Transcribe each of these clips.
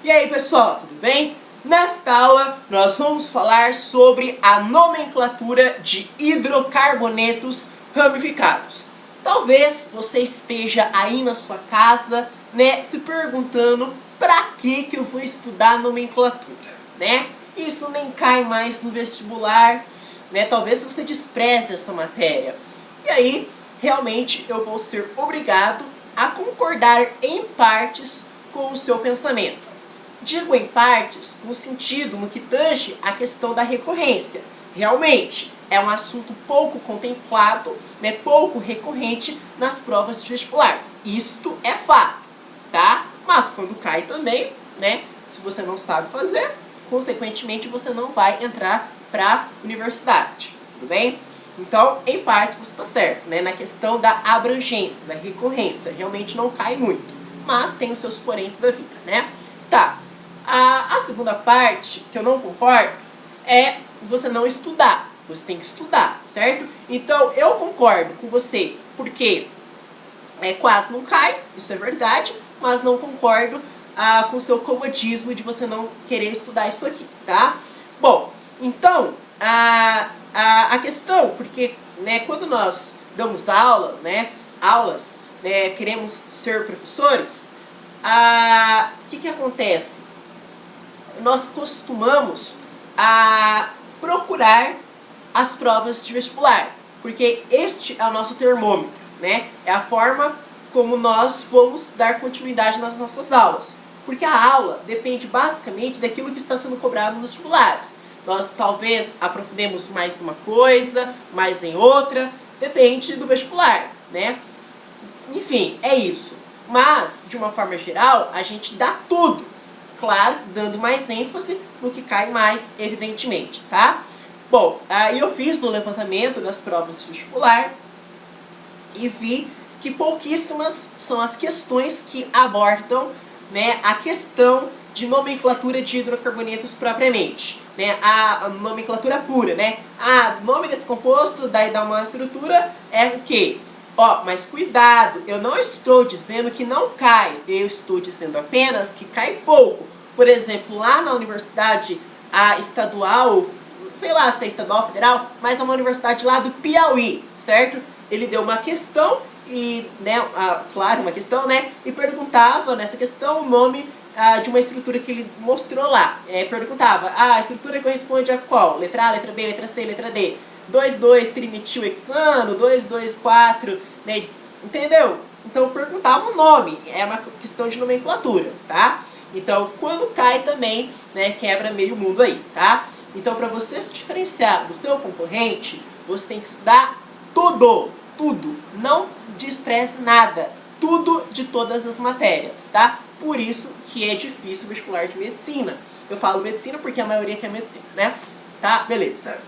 E aí pessoal, tudo bem? Nesta aula nós vamos falar sobre a nomenclatura de hidrocarbonetos ramificados. Talvez você esteja aí na sua casa, se perguntando para que eu vou estudar nomenclatura, Isso nem cai mais no vestibular, Talvez você despreze essa matéria. E aí, realmente eu vou ser obrigado a concordar em partes com o seu pensamento. Digo em partes no sentido, no que tange a questão da recorrência. Realmente, é um assunto pouco contemplado, pouco recorrente nas provas de vestibular. Isto é fato, tá? Mas quando cai também, se você não sabe fazer, consequentemente você não vai entrar para a universidade, tudo bem? Então, em partes você está certo, na questão da abrangência, da recorrência, realmente não cai muito, mas tem os seus poréns da vida, Tá. A segunda parte, que eu não concordo, é você não estudar. Você tem que estudar, certo? Então, eu concordo com você, porque quase não cai, isso é verdade, mas não concordo com o seu comodismo de você não querer estudar isso aqui, tá? Bom, então, a questão, porque quando nós damos aula, aulas, queremos ser professores, o que acontece? Nós costumamos procurar as provas de vestibular, porque este é o nosso termômetro, É a forma como nós vamos dar continuidade nas nossas aulas, porque a aula depende basicamente daquilo que está sendo cobrado nos vestibulares. Nós talvez aprofundemos mais numa coisa, mais em outra, depende do vestibular, Enfim, é isso. Mas, de uma forma geral, a gente dá tudo. Claro, dando mais ênfase no que cai mais, evidentemente, tá? Bom, aí eu fiz no levantamento das provas de vestibular e vi que pouquíssimas são as questões que abordam, a questão de nomenclatura de hidrocarbonetos propriamente, a nomenclatura pura, o nome desse composto, daí dá uma estrutura, é o quê? Mas cuidado, eu não estou dizendo que não cai, eu estou dizendo apenas que cai pouco. Por exemplo, lá na universidade estadual, sei lá se é estadual ou federal, mas é uma universidade lá do Piauí, certo? Ele deu uma questão, e, claro, uma questão, e perguntava nessa questão o nome de uma estrutura que ele mostrou lá. Perguntava, a estrutura corresponde a qual? Letra A, letra B, letra C, letra D. 2,2-trimetilhexano, 2,2,4, entendeu? Então perguntava o nome, é uma questão de nomenclatura, tá? Então quando cai também, quebra meio mundo aí, tá? Então para você se diferenciar do seu concorrente, você tem que estudar tudo, não despreze nada, tudo de todas as matérias, tá? Por isso que é difícil o vestibular de medicina. Eu falo medicina porque a maioria quer medicina, Tá, beleza.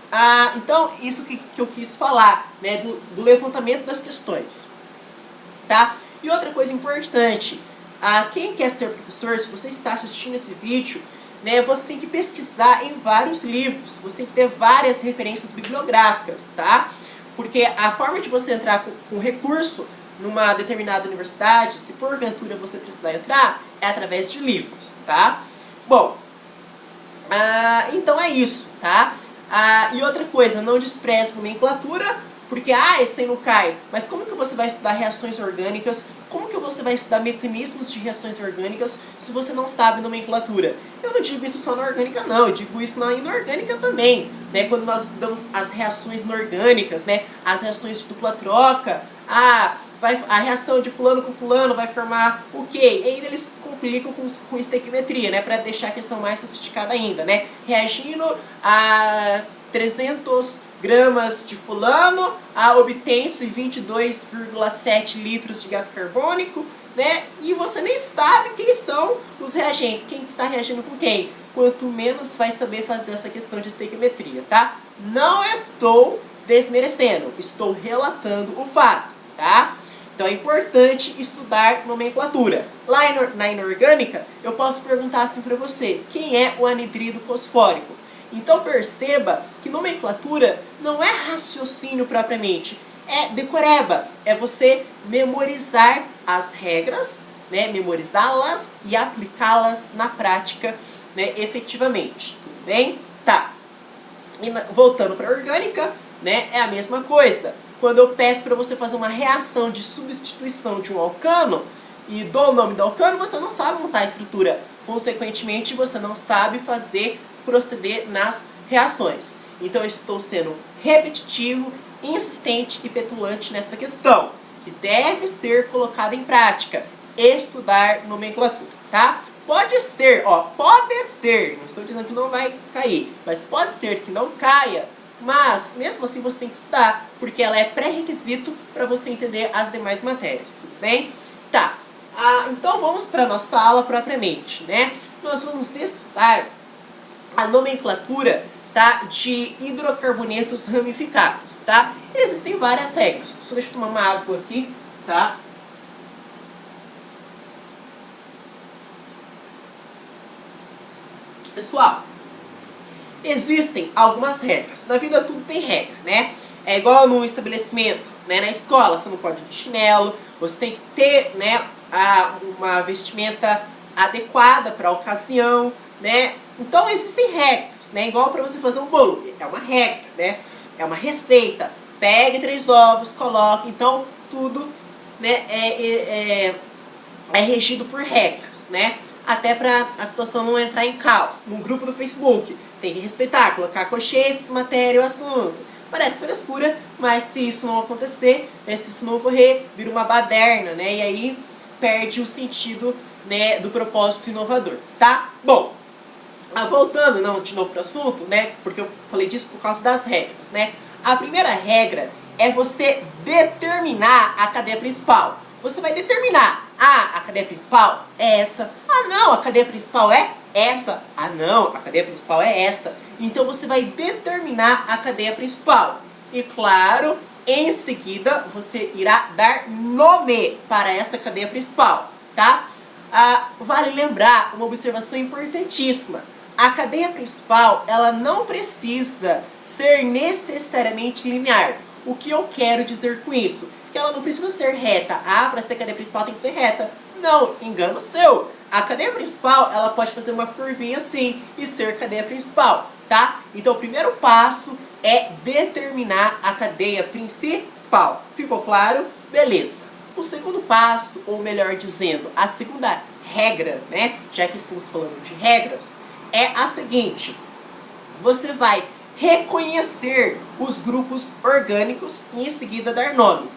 Então, isso que eu quis falar, do levantamento das questões, tá? E outra coisa importante, quem quer ser professor, se você está assistindo esse vídeo, você tem que pesquisar em vários livros, você tem que ter várias referências bibliográficas, tá? Porque a forma de você entrar com recurso numa determinada universidade, se porventura você precisar entrar, é através de livros, tá? Bom, então é isso, tá? E outra coisa, não despreze nomenclatura, porque, esse aí não cai. Mas como que você vai estudar reações orgânicas? Como que você vai estudar mecanismos de reações orgânicas se você não sabe nomenclatura? Eu não digo isso só na orgânica, não. Eu digo isso na inorgânica também, Quando nós estudamos as reações inorgânicas, As reações de dupla troca, a reação de fulano com fulano vai formar o quê? E ainda eles complicam com estequiometria, para deixar a questão mais sofisticada ainda, Reagindo a 300 gramas de fulano, obtém-se 22,7 litros de gás carbônico, E você nem sabe quem são os reagentes, quem está reagindo com quem. Quanto menos vai saber fazer essa questão de estequiometria, tá? Não estou desmerecendo, estou relatando o fato, tá? Então é importante estudar nomenclatura. Lá na inorgânica, eu posso perguntar assim para você, quem é o anidrido fosfórico? Então perceba que nomenclatura não é raciocínio propriamente, é decoreba, é você memorizar as regras, né, memorizá-las e aplicá-las na prática, né, efetivamente. Tudo bem? Tá. E voltando para a orgânica, né, é a mesma coisa. Quando eu peço para você fazer uma reação de substituição de um alcano e dou o nome do alcano, você não sabe montar a estrutura. Consequentemente, você não sabe proceder nas reações. Então, eu estou sendo repetitivo, insistente e petulante nesta questão, que deve ser colocada em prática. Estudar nomenclatura, tá? Pode ser, pode ser, não estou dizendo que não vai cair, mas pode ser que não caia, mas mesmo assim você tem que estudar, porque ela é pré-requisito para você entender as demais matérias, tudo bem? Tá, então vamos para a nossa aula propriamente, né? Nós vamos estudar a nomenclatura, tá, de hidrocarbonetos ramificados, tá? Existem várias regras, só deixa eu tomar uma água aqui, tá? Pessoal, existem algumas regras. Na vida tudo tem regra, né? É igual no estabelecimento, né? Na escola você não pode ir de chinelo, você tem que ter, né, uma vestimenta adequada para a ocasião, né? Então existem regras, né? Igual para você fazer um bolo, é uma regra, né? É uma receita. Pegue 3 ovos, coloque, então tudo, né, é regido por regras, né? Até para a situação não entrar em caos. No grupo do Facebook, tem que respeitar, colocar colchetes, matéria ou assunto. Parece frescura, mas se isso não acontecer, né, se isso não ocorrer, vira uma baderna, né? E aí perde o sentido, né, do propósito inovador, tá? Bom, voltando de novo para o assunto, né? Porque eu falei disso por causa das regras, né? A primeira regra é você determinar a cadeia principal. Você vai determinar, a cadeia principal é essa. Ah, não, a cadeia principal é essa. Ah, não, a cadeia principal é essa. Então você vai determinar a cadeia principal. E claro, em seguida você irá dar nome para essa cadeia principal, tá? Vale lembrar uma observação importantíssima. A cadeia principal, ela não precisa ser necessariamente linear. O que eu quero dizer com isso? Que ela não precisa ser reta. Para ser cadeia principal tem que ser reta. Não, engano seu. A cadeia principal, ela pode fazer uma curvinha assim e ser cadeia principal, tá? Então o primeiro passo é determinar a cadeia principal. Ficou claro? Beleza. O segundo passo, ou melhor dizendo, a segunda regra, né? Já que estamos falando de regras, é a seguinte. Você vai reconhecer os grupos orgânicos e em seguida dar nome.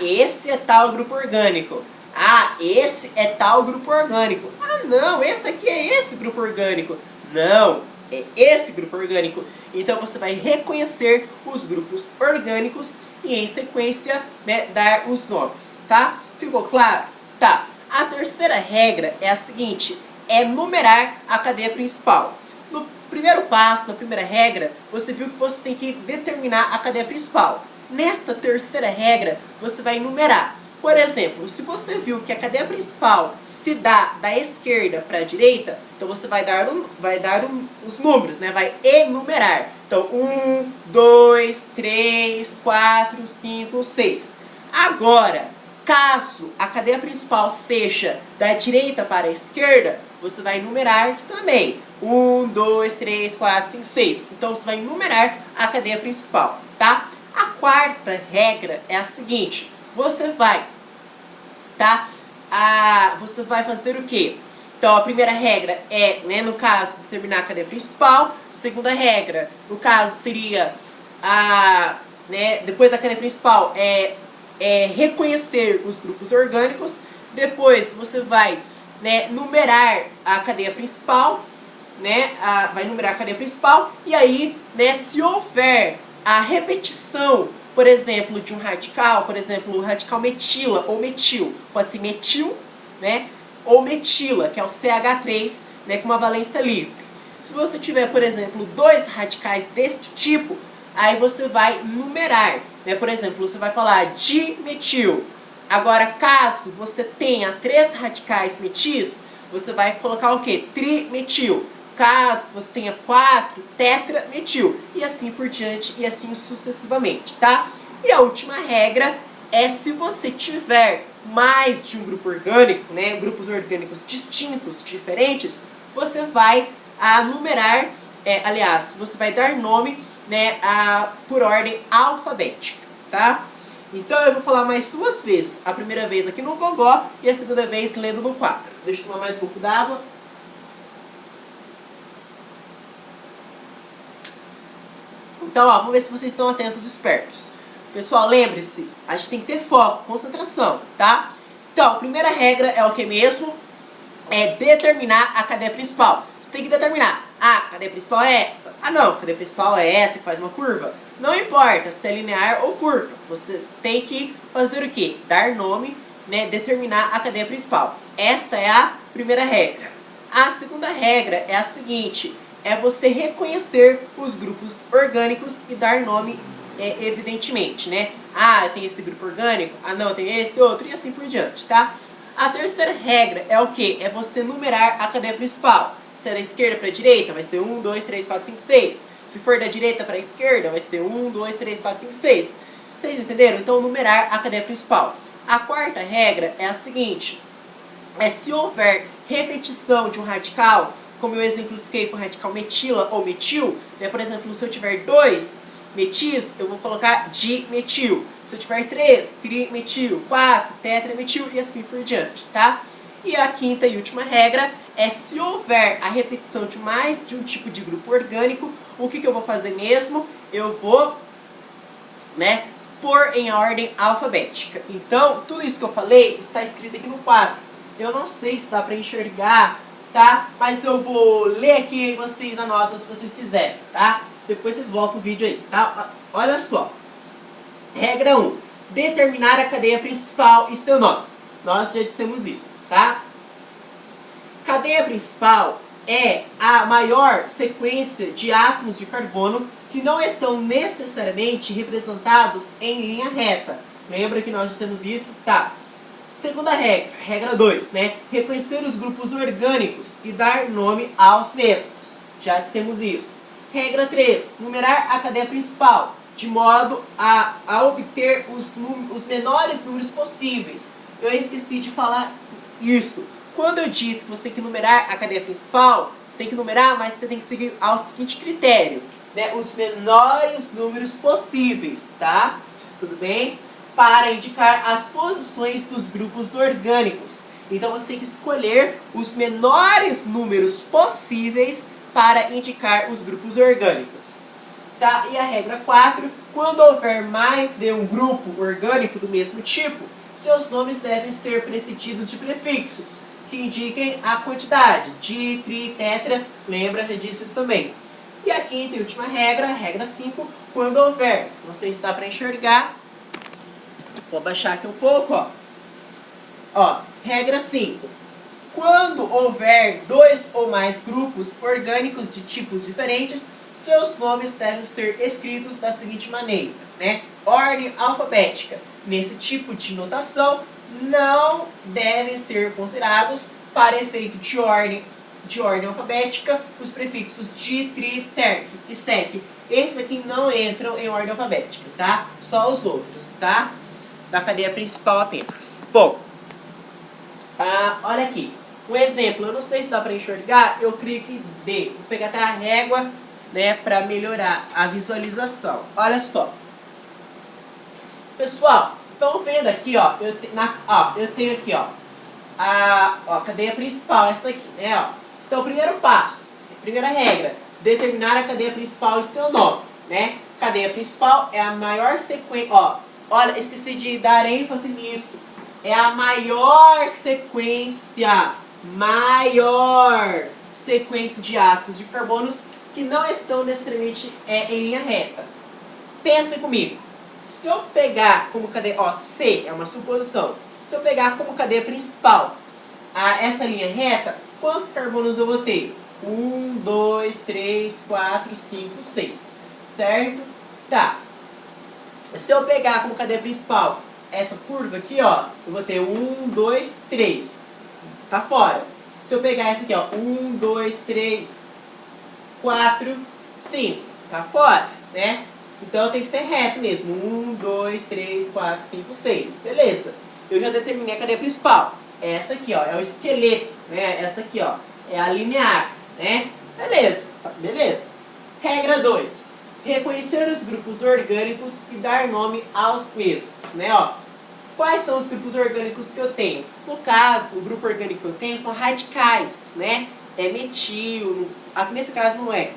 Esse é tal grupo orgânico. Esse é tal grupo orgânico. Não, esse aqui é esse grupo orgânico. Não, é esse grupo orgânico. Então você vai reconhecer os grupos orgânicos e em sequência, né, dar os nomes, tá? Ficou claro? Tá. A terceira regra é a seguinte, é numerar a cadeia principal. No primeiro passo, na primeira regra, você viu que você tem que determinar a cadeia principal. Nesta terceira regra, você vai numerar. Por exemplo, se você viu que a cadeia principal se dá da esquerda para a direita, então você vai dar os números, né? Vai enumerar. Então, 1, 2, 3, 4, 5, 6. Agora, caso a cadeia principal seja da direita para a esquerda, você vai numerar também. 1, 2, 3, 4, 5, 6. Então, você vai numerar a cadeia principal, tá? A quarta regra é a seguinte. Você vai, tá? Você vai fazer o quê? Então, a primeira regra é, né, no caso, determinar a cadeia principal. Segunda regra, no caso, seria, né, depois da cadeia principal, reconhecer os grupos orgânicos. Depois, você vai, né, numerar a cadeia principal, né, vai numerar a cadeia principal. E aí, né, se houver a repetição, por exemplo, de um radical, por exemplo, o radical metila ou metil, pode ser metil, né, ou metila, que é o CH3, né, com uma valência livre. Se você tiver, por exemplo, 2 radicais deste tipo, aí você vai numerar, né, por exemplo, você vai falar dimetil. Agora, caso você tenha 3 radicais metis, você vai colocar o quê? Trimetil. Caso você tenha 4, tetrametil. E assim por diante, e assim sucessivamente, tá? E a última regra é se você tiver mais de um grupo orgânico, né, grupos orgânicos distintos, diferentes, você vai numerar, aliás, você vai dar nome, né, por ordem alfabética, tá? Então eu vou falar mais duas vezes, a primeira vez aqui no gogó e a segunda vez lendo no quadro. Deixa eu tomar mais um pouco d'água. Então, ó, vamos ver se vocês estão atentos e espertos. Pessoal, lembre-se, a gente tem que ter foco, concentração, tá? Então, a primeira regra é o que mesmo? É determinar a cadeia principal. Você tem que determinar, a cadeia principal é essa. Ah não, a cadeia principal é essa que faz uma curva. Não importa se é linear ou curva. Você tem que fazer o quê? Dar nome, né? Determinar a cadeia principal. Esta é a primeira regra. A segunda regra é a seguinte, é você reconhecer os grupos orgânicos e dar nome, evidentemente, né? Ah, tem esse grupo orgânico, ah não, tem esse outro, e assim por diante, tá? A terceira regra é o que? É você numerar a cadeia principal. Se é da esquerda para a direita, vai ser 1, 2, 3, 4, 5, 6. Se for da direita para a esquerda, vai ser 1, 2, 3, 4, 5, 6. Vocês entenderam? Então, numerar a cadeia principal. A quarta regra é a seguinte, se houver repetição de um radical, como eu exemplifiquei com o radical metila ou metil, né? Por exemplo, se eu tiver 2 metis, eu vou colocar dimetil. Se eu tiver 3, trimetil, 4, tetrametil e assim por diante, tá? E a quinta e última regra é se houver a repetição de mais de um tipo de grupo orgânico, o que eu vou fazer mesmo? Eu vou, né, pôr em ordem alfabética. Então, tudo isso que eu falei está escrito aqui no quadro. Eu não sei se dá para enxergar, tá? Mas eu vou ler aqui e vocês anotam se vocês quiserem, tá? Depois vocês voltam o vídeo aí, tá? Olha só. Regra 1. Determinar a cadeia principal e seu nome. Nós já dissemos isso, tá? Cadeia principal é a maior sequência de átomos de carbono que não estão necessariamente representados em linha reta. Lembra que nós dissemos isso? Tá. Segunda regra, regra 2, né? Reconhecer os grupos orgânicos e dar nome aos mesmos. Já dissemos isso. Regra 3, numerar a cadeia principal, de modo a obter os menores números possíveis. Eu esqueci de falar isso. Quando eu disse que você tem que numerar a cadeia principal, você tem que numerar, mas você tem que seguir ao seguinte critério, né? Os menores números possíveis, tá? Tudo bem? Para indicar as posições dos grupos orgânicos. Então você tem que escolher os menores números possíveis para indicar os grupos orgânicos. Tá? E a regra 4, quando houver mais de um grupo orgânico do mesmo tipo, seus nomes devem ser precedidos de prefixos, que indiquem a quantidade, di, tri, tetra, lembra, já disse isso também. E a quinta e última regra, regra 5, quando houver, não sei se dá para enxergar, vou abaixar aqui um pouco, ó. Ó, regra 5. Quando houver 2 ou mais grupos orgânicos de tipos diferentes, seus nomes devem ser escritos da seguinte maneira, né? Ordem alfabética. Nesse tipo de notação, não devem ser considerados, para efeito de ordem alfabética, os prefixos di, tri, terc e sec. Esses aqui não entram em ordem alfabética, tá? Só os outros, tá? Da cadeia principal apenas. Bom, olha aqui. Um exemplo, eu não sei se dá para enxergar, eu creio que dê. Vou pegar até a régua, né, para melhorar a visualização. Olha só. Pessoal, estão vendo aqui, ó, eu tenho aqui, ó, a cadeia principal, essa aqui, né, ó. Então, o primeiro passo, primeira regra, determinar a cadeia principal e seu nome, né? Cadeia principal é a maior sequência, ó, olha, esqueci de dar ênfase nisso. É a maior sequência de átomos de carbonos que não estão necessariamente em linha reta. Pensa comigo. Se eu pegar como cadeia, ó, C é uma suposição. Se eu pegar como cadeia principal essa linha reta, quantos carbonos eu vou ter? 1, 2, 3, 4, 5, 6. Certo? Tá. Se eu pegar como cadeia principal essa curva aqui, ó, eu vou ter 1, 2, 3. Tá fora. Se eu pegar essa aqui, ó, 1, 2, 3, 4, 5. Tá fora, né? Então tem que ser reto mesmo. 1, 2, 3, 4, 5, 6. Beleza. eu já determinei a cadeia principal. Essa aqui, ó, é o esqueleto, né? Essa aqui, ó, é a linear, né? Beleza, beleza. Regra 2. Reconhecer os grupos orgânicos e dar nome aos mesmos, né? Ó, quais são os grupos orgânicos que eu tenho? No caso, o grupo orgânico que eu tenho são radicais, né? É metil, aqui nesse caso não é,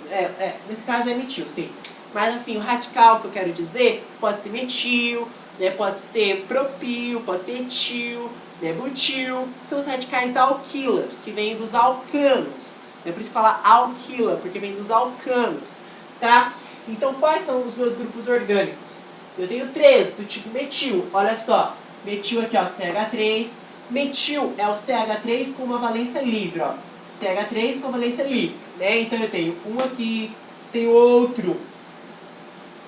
nesse caso é metil, sim. Mas assim, o radical que eu quero dizer pode ser metil, né? Pode ser propil, pode ser etil, né? Butil. São os radicais alquilas, que vêm dos alcanos. É por isso que fala alquila, porque vem dos alcanos, tá? Então, quais são os meus grupos orgânicos? Eu tenho 3 do tipo metil, olha só. Metil aqui, ó, CH3. Metil é o CH3 com uma valência livre, ó. CH3 com valência livre, né? Então eu tenho um aqui, tenho outro,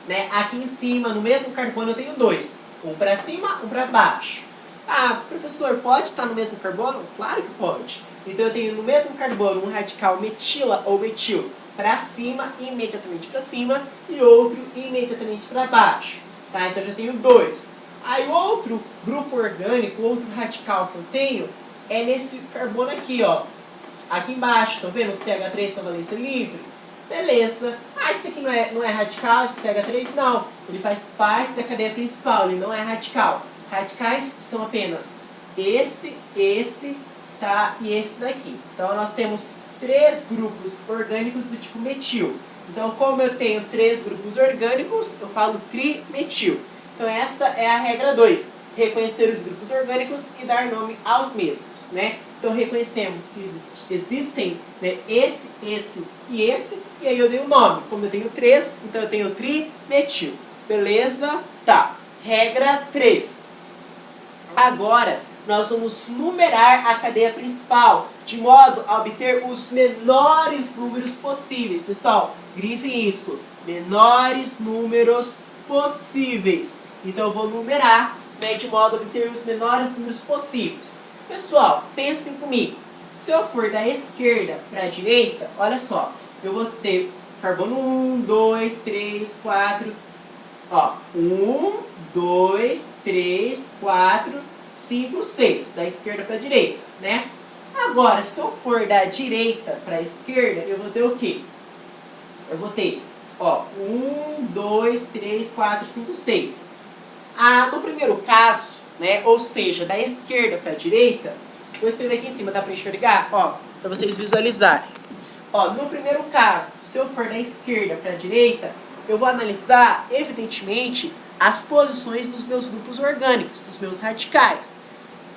né? Aqui em cima, no mesmo carbono, eu tenho 2. Um para cima, um para baixo. Ah, professor, pode estar no mesmo carbono? Claro que pode. Então eu tenho no mesmo carbono um radical metila ou metil para cima, imediatamente para cima, e outro imediatamente para baixo. Tá? Então eu já tenho 2. Aí o outro grupo orgânico, o outro radical que eu tenho, é nesse carbono aqui, ó. Aqui embaixo, estão vendo? O CH3 com a valência livre? Beleza. Ah, esse aqui não é radical, esse CH3? Não. Ele faz parte da cadeia principal, ele não é radical. Radicais são apenas esse, tá? E esse daqui. Então nós temos 3 grupos orgânicos do tipo metil. Então, como eu tenho 3 grupos orgânicos, eu falo trimetil. Então essa é a regra 2. Reconhecer os grupos orgânicos e dar nome aos mesmos, né? Então reconhecemos que existem, né, esse e aí eu dei o nome. Como eu tenho 3, então eu tenho trimetil. Beleza? Tá. Regra 3. Agora, nós vamos numerar a cadeia principal, de modo a obter os menores números possíveis. Pessoal, grifem isso. Menores números possíveis. Então eu vou numerar, né, de modo a obter os menores números possíveis. Pessoal, pensem comigo. Se eu for da esquerda para a direita, olha só. Eu vou ter carbono 1, 2, 3, 4. Ó, 1, 2, 3, 4, 5, 6. Da esquerda para a direita, né? Agora, se eu for da direita para a esquerda, eu vou ter o quê? Eu vou ter, ó, 1, 2, 3, 4, 5, 6. Ah, no primeiro caso, né, ou seja, da esquerda para a direita, vou escrever aqui em cima, dá para enxergar? Ó, para vocês visualizarem. Ó, no primeiro caso, se eu for da esquerda para a direita, eu vou analisar, evidentemente, as posições dos meus grupos orgânicos, dos meus radicais.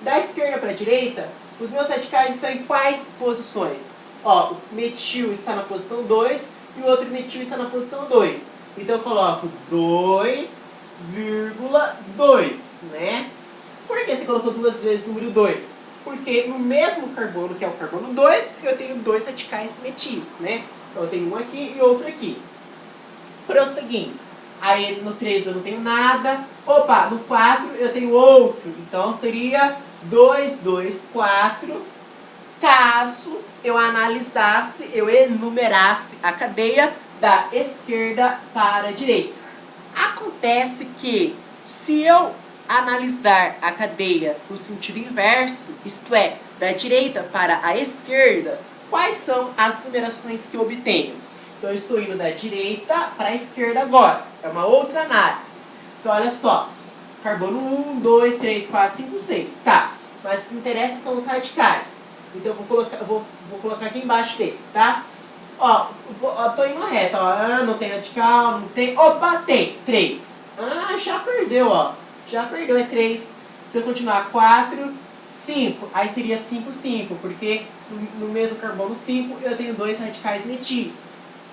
Da esquerda para a direita, os meus radicais estão em quais posições? Ó, o metil está na posição 2 e o outro metil está na posição 2. Então eu coloco 2,2, né? Por que você colocou 2 vezes o número 2? Porque no mesmo carbono, que é o carbono 2, eu tenho 2 radicais metis, né? Então eu tenho um aqui e outro aqui. Prosseguindo. Aí no 3 eu não tenho nada. Opa, no 4 eu tenho outro. Então seria 2, 2, 4. Caso eu analisasse, eu enumerasse a cadeia da esquerda para a direita. Acontece que se eu analisar a cadeia no sentido inverso, isto é, da direita para a esquerda, quais são as numerações que eu obtenho? Então eu estou indo da direita para a esquerda agora. É uma outra análise. Então olha só. Carbono 1, 2, 3, 4, 5, 6. Tá. Mas o que interessa são os radicais. Então eu vou colocar aqui embaixo desse, tá? Ó, tô indo reto, ó. Ah, não tem radical, não tem. Opa, tem. 3. Ah, já perdeu, ó. Já perdeu, é 3. Se eu continuar 4, 5. Aí seria 5, 5. Porque no mesmo carbono 5 eu tenho 2 radicais metis.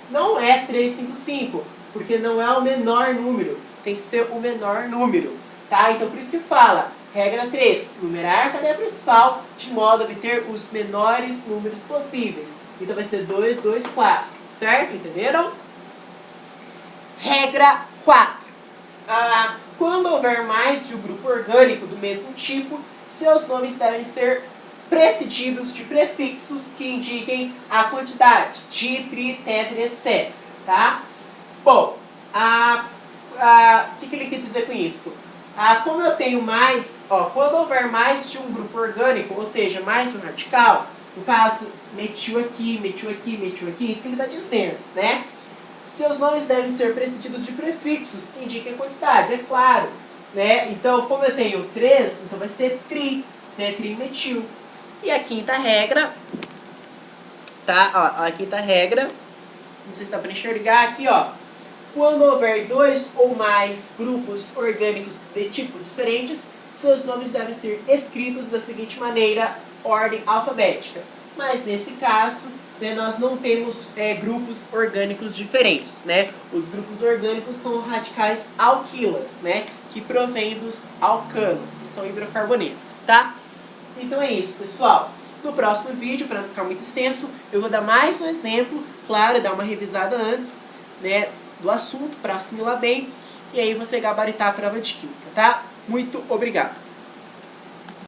Não é 3, 5, 5, porque não é o menor número. Tem que ser o menor número, tá? Então por isso que fala, regra 3, numerar a cadeia principal de modo a obter os menores números possíveis. Então vai ser 2, 2, 4, certo? Entenderam? Regra 4. Quando houver mais de um grupo orgânico do mesmo tipo, seus nomes devem ser precedidos de prefixos que indiquem a quantidade, di, tri, tetra, etc. Tá? Bom, o que ele quis dizer com isso? Como eu tenho mais, quando houver mais de um grupo orgânico, ou seja, mais de um radical, no caso, metil aqui, metil aqui, metil aqui, isso que ele está dizendo, né? Seus nomes devem ser precedidos de prefixos que indiquem a quantidade, é claro, né? Então, como eu tenho 3, então vai ser tri, né? Trimetil. E a quinta regra, tá? Ó, a quinta regra, não sei se dá para enxergar aqui, ó. Quando houver 2 ou mais grupos orgânicos de tipos diferentes, seus nomes devem ser escritos da seguinte maneira, ordem alfabética. Mas nesse caso, né, nós não temos grupos orgânicos diferentes, né? Os grupos orgânicos são radicais alquilas, né? Que provêm dos alcanos, que são hidrocarbonetos, tá? Então é isso, pessoal. No próximo vídeo, para não ficar muito extenso, eu vou dar mais um exemplo, claro, dar uma revisada antes, né, do assunto para assimilar bem, e aí você gabaritar a prova de química, tá? Muito obrigado!